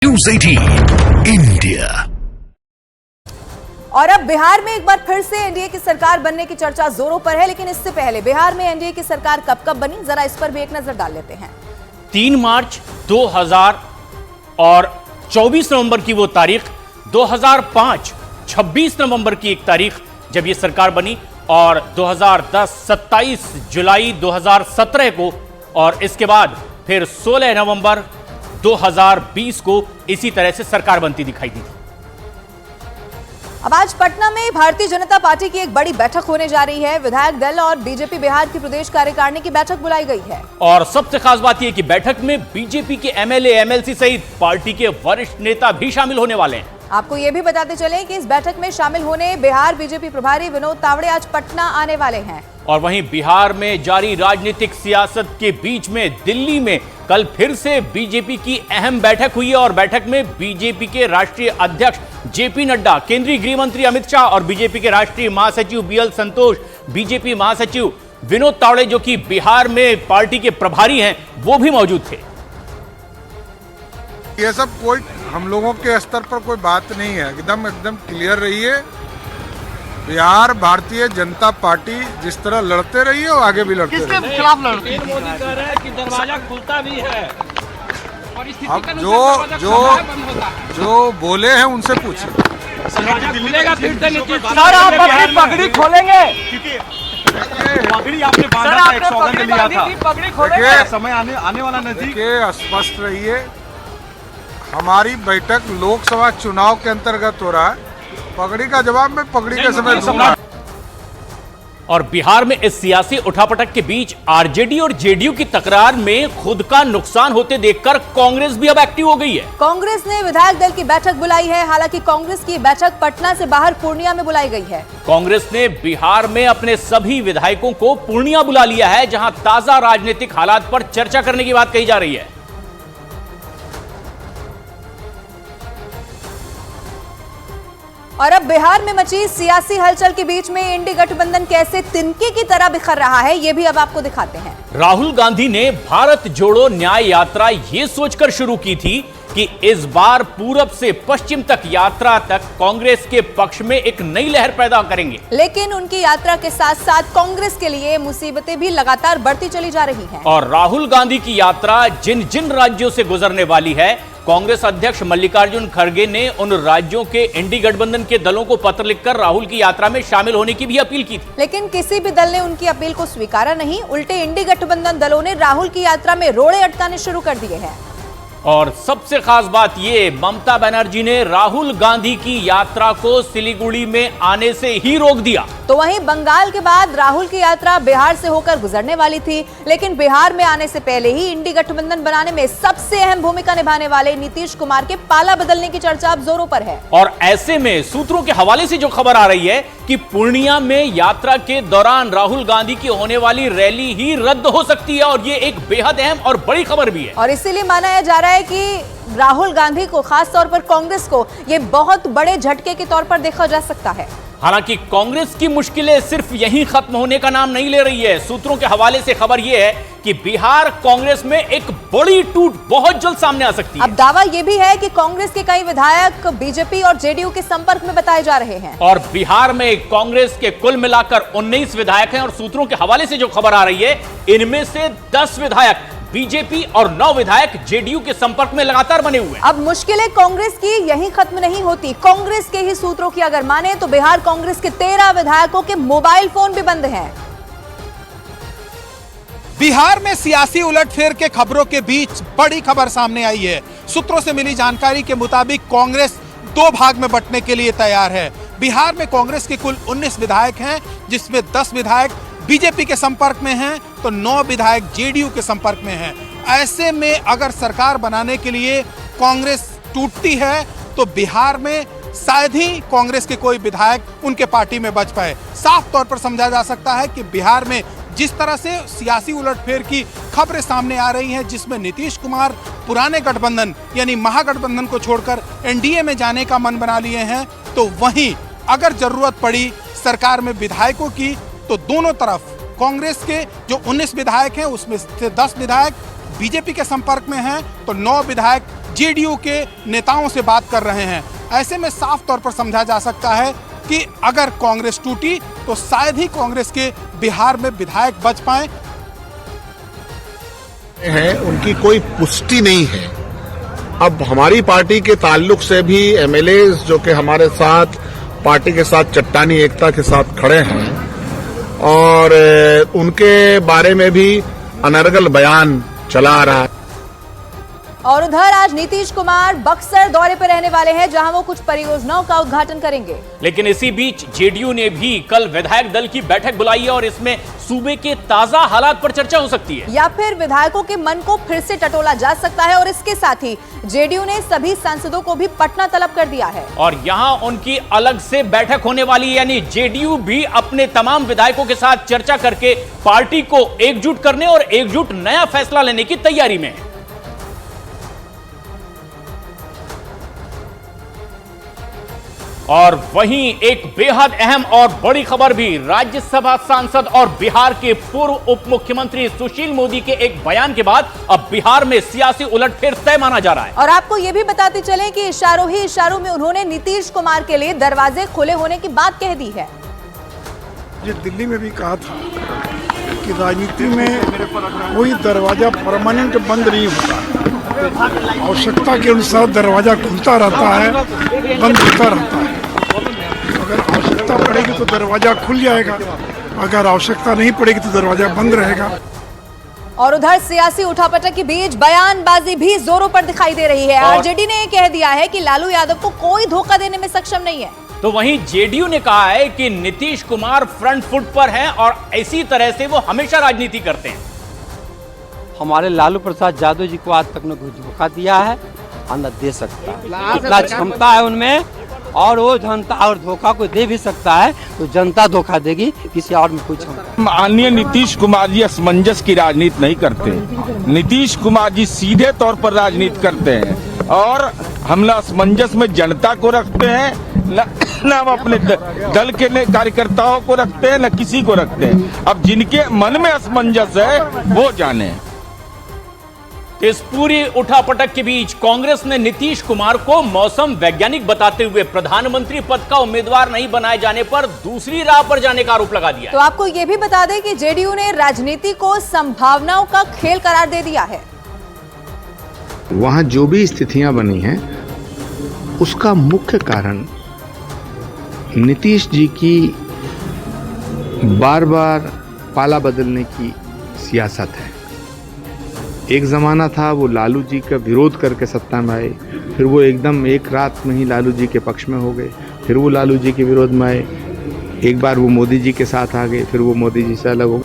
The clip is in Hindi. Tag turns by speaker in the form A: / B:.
A: News 18 India.
B: और अब बिहार में एक बार फिर से एनडीए की सरकार बनने की चर्चा जोरों पर है, लेकिन इससे पहले बिहार में एनडीए की सरकार कब बनी, जरा इस पर भी एक नजर डाल लेते हैं।
C: 3 मार्च 2000 और 24 नवंबर की वो तारीख, 2005 26 नवंबर की एक तारीख जब ये सरकार बनी, और 2010 27 जुलाई 2017 को, और इसके बाद फिर 16 नवंबर 2020 को इसी तरह से सरकार बनती दिखाई दी थी।
B: अब आज पटना में भारतीय जनता पार्टी की एक बड़ी बैठक होने जा रही है। विधायक दल और बीजेपी बिहार की प्रदेश कार्यकारिणी की बैठक बुलाई गई है।
C: और सबसे खास बात यह कि बैठक में बीजेपी के एमएलए, एमएलसी सहित पार्टी के वरिष्ठ नेता भी शामिल होने वाले हैं।
B: आपको यह भी बताते चलें कि इस बैठक में शामिल होने बिहार बीजेपी प्रभारी विनोद तावड़े आज पटना आने वाले हैं। और
C: वहीं बिहार में जारी राजनीतिक सियासत के बीच में दिल्ली में कल फिर से बीजेपी की अहम बैठक हुई है, और बैठक में बीजेपी के राष्ट्रीय अध्यक्ष जेपी नड्डा, केंद्रीय गृह मंत्री अमित शाह और बीजेपी के राष्ट्रीय महासचिव बीएल संतोष, बीजेपी महासचिव विनोद तावड़े, जो कि बिहार में पार्टी के प्रभारी हैं, वो भी मौजूद थे।
D: ये सब कोई हम लोगों के स्तर पर कोई बात नहीं है, एकदम क्लियर रही है। बिहार भारतीय जनता पार्टी जिस तरह लड़ते रही है और आगे भी लड़ते रही है।
E: किसके खिलाफ लड़ती है?
F: मोदी कह रहे हैं कि दरवाजा खुलता भी है और इस स्थिति
D: अब
F: के अनुसार दरवाजा बंद होता है।
D: जो बोले हैं उनसे पूछिए।
F: दरवाजा खुलेगा फिर से नीतीश
E: सर, आप अपनी पगड़ी खोलेंगे?
G: पगड़ी आपने बांधा था, एक सौगंध लिया था।
E: पगड़ी खोलेंगे?
G: समय आने वाला नजदीक।
D: देखिए, स्पष्ट रहिए, हमारी बैठक लोकसभा चुनाव के अंतर्गत हो रहा है। पगड़ी का जवाब मैं पगड़ी के समय दूंगा।
C: और बिहार में इस सियासी उठापटक के बीच आरजेडी और जेडीयू की तकरार में खुद का नुकसान होते देखकर कांग्रेस भी अब एक्टिव हो गई है।
B: कांग्रेस ने विधायक दल की बैठक बुलाई है। हालांकि कांग्रेस की बैठक पटना से बाहर पूर्णिया में बुलाई गई है।
C: कांग्रेस ने बिहार में अपने सभी विधायकों को पूर्णिया बुला लिया है, जहां ताजा राजनीतिक हालात पर चर्चा करने की बात कही जा रही है।
B: और अब बिहार में मची सियासी हलचल के बीच में इंडी गठबंधन कैसे तिनके की तरह बिखर रहा है, ये भी अब आपको दिखाते हैं।
C: राहुल गांधी ने भारत जोड़ो न्याय यात्रा ये सोचकर शुरू की थी कि इस बार पूरब से पश्चिम तक यात्रा तक कांग्रेस के पक्ष में एक नई लहर पैदा करेंगे।
B: लेकिन उनकी यात्रा के साथ साथ कांग्रेस के लिए मुसीबतें भी लगातार बढ़ती चली जा रही हैं।
C: और राहुल गांधी की यात्रा जिन जिन राज्यों से गुजरने वाली है, कांग्रेस अध्यक्ष मल्लिकार्जुन खड़गे ने उन राज्यों के इंडी गठबंधन के दलों को पत्र लिखकर राहुल की यात्रा में शामिल होने की भी अपील की थी।
B: लेकिन किसी भी दल ने उनकी अपील को स्वीकारा नहीं। उल्टे इंडी गठबंधन दलों ने राहुल की यात्रा में रोड़े अटकाने शुरू कर दिए हैं।
C: और सबसे खास बात ये, ममता बनर्जी ने राहुल गांधी की यात्रा को सिलीगुड़ी में आने से ही रोक दिया।
B: तो वहीं बंगाल के बाद राहुल की यात्रा बिहार से होकर गुजरने वाली थी, लेकिन बिहार में आने से पहले ही इंडी गठबंधन बनाने में सबसे अहम भूमिका निभाने वाले नीतीश कुमार के पाला बदलने की चर्चा अब जोरों पर है।
C: और ऐसे में सूत्रों के हवाले से जो खबर आ रही है कि पूर्णिया में यात्रा के दौरान राहुल गांधी की होने वाली रैली ही रद्द हो सकती है, और ये एक बेहद अहम और बड़ी खबर भी है।
B: और इसीलिए माना जा रहा है कि राहुल गांधी को, खास तौर पर कांग्रेस को, ये बहुत बड़े झटके के तौर पर देखा जा सकता है।
C: हालांकि कांग्रेस की मुश्किलें सिर्फ यहीं खत्म होने का नाम नहीं ले रही है। सूत्रों के हवाले से खबर यह है कि बिहार कांग्रेस में एक बड़ी टूट बहुत जल्द सामने आ सकती है।
B: अब दावा यह भी है कि कांग्रेस के कई विधायक बीजेपी और जेडीयू के संपर्क में बताए जा रहे हैं।
C: और बिहार में कांग्रेस के कुल मिलाकर 19 विधायक हैं, और सूत्रों के हवाले से जो खबर आ रही है, इनमें से 10 विधायक बीजेपी और 9 विधायक जेडीयू के संपर्क में लगातार बने हुए हैं।
B: अब मुश्किलें कांग्रेस की यहीं खत्म नहीं होती। कांग्रेस के ही सूत्रों की अगर माने तो बिहार कांग्रेस के 13 विधायकों के मोबाइल फोन भी बंद हैं।
E: बिहार में सियासी उलटफेर के खबरों के बीच बड़ी खबर सामने आई है। सूत्रों से मिली जानकारी के मुताबिक कांग्रेस 2 भाग में बंटने के लिए तैयार है। बिहार में कांग्रेस के कुल 19 विधायक हैं, जिसमें 10 विधायक बीजेपी के संपर्क में हैं, तो 9 विधायक जेडीयू के संपर्क में हैं। ऐसे में अगर सरकार बनाने के लिए कांग्रेस टूटती है तो बिहार में शायद ही कांग्रेस के कोई विधायक उनके पार्टी में बच पाए। साफ तौर पर समझा जा सकता है कि बिहार में जिस तरह से सियासी उलटफेर की खबरें सामने आ रही हैं, जिसमें नीतीश कुमार पुराने गठबंधन यानी महागठबंधन को छोड़कर एनडीए में जाने का मन बना लिए हैं, तो वहीं अगर जरूरत पड़ी सरकार में विधायकों की, तो दोनों तरफ कांग्रेस के जो 19 विधायक हैं उसमें से 10 विधायक बीजेपी के संपर्क में हैं, तो 9 विधायक जेडीयू के नेताओं से बात कर रहे हैं। ऐसे में साफ तौर पर समझा जा सकता है कि अगर कांग्रेस टूटी तो शायद ही कांग्रेस के बिहार में विधायक बच पाए।
H: हैं उनकी कोई पुष्टि नहीं है। अब हमारी पार्टी के ताल्लुक से भी एमएलए जो कि हमारे साथ पार्टी के साथ चट्टानी एकता के साथ खड़े हैं और उनके बारे में भी अनर्गल बयान चला आ रहा है।
B: और उधर आज नीतीश कुमार बक्सर दौरे पर रहने वाले हैं, जहां वो कुछ परियोजनाओं का उद्घाटन करेंगे।
C: लेकिन इसी बीच जेडीयू ने भी कल विधायक दल की बैठक बुलाई है और इसमें सूबे के ताजा हालात पर चर्चा हो सकती है,
B: या फिर विधायकों के मन को फिर से टटोला जा सकता है। और इसके साथ ही जेडीयू ने सभी सांसदों को भी पटना तलब कर दिया है
C: और यहां उनकी अलग से बैठक होने वाली है, यानी जेडीयू भी अपने तमाम विधायकों के साथ चर्चा करके पार्टी को एकजुट करने और एकजुट नया फैसला लेने की तैयारी में है। और वहीं एक बेहद अहम और बड़ी खबर भी, राज्यसभा सांसद और बिहार के पूर्व उप मुख्यमंत्री सुशील मोदी के एक बयान के बाद अब बिहार में सियासी उलटफेर तय माना जा रहा है।
B: और आपको यह भी बताते चलें कि इशारों ही इशारों में उन्होंने नीतीश कुमार के लिए दरवाजे खुले होने की बात कह दी है।
I: जो दिल्ली में भी कहा था कि राजनीति में कोई दरवाजा परमानेंट बंद नहीं होता, आवश्यकता के अनुसार दरवाजा खुलता रहता है, बंद होता रहता है। अगर आवश्यकता पड़ेगी तो दरवाजा खुल जाएगा, अगर आवश्यकता नहीं पड़ेगी तो दरवाजा बंद रहेगा।
B: और उधर सियासी उठापटक के बीच बयानबाजी भी जोरों पर दिखाई दे रही है। आरजेडी ने कह दिया है कि लालू यादव को कोई धोखा देने में सक्षम नहीं है।
C: तो वहीं जेडीयू ने कहा है कि नीतीश कुमार फ्रंट फुट पर हैं और इसी तरह से वो हमेशा राजनीति करते हैं।
F: हमारे लालू प्रसाद यादव जी को आज तक न कोई धोखा दिया है और न दे सकता है। इतना क्षमता है उनमें, और वो जनता और धोखा को दे भी सकता है तो जनता धोखा देगी, किसी और में कोई क्षमता।
G: माननीय नीतीश कुमार जी असमंजस की राजनीति नहीं करते। नीतीश कुमार जी सीधे तौर पर राजनीति करते हैं और हम न असमंजस में जनता को रखते हैं, न हम अपने दल के कार्यकर्ताओं को रखते हैं, न किसी को रखते हैं। अब जिनके मन में असमंजस है वो जाने।
C: इस पूरी उठापटक के बीच कांग्रेस ने नीतीश कुमार को मौसम वैज्ञानिक बताते हुए प्रधानमंत्री पद का उम्मीदवार नहीं बनाए जाने पर दूसरी राह पर जाने का आरोप लगा दिया।
B: तो आपको यह भी बता दें कि जेडीयू ने राजनीति को संभावनाओं का खेल करार दे दिया है।
J: वहां जो भी स्थितियां बनी हैं उसका मुख्य कारण नीतीश जी की बार बार पाला बदलने की सियासत है। एक ज़माना था वो लालू जी का विरोध करके सत्ता में आए, फिर वो एकदम एक रात में ही लालू जी के पक्ष में हो गए, फिर वो लालू जी के विरोध में आए, एक बार वो मोदी जी के साथ आ गए, फिर वो मोदी जी से अलग हो।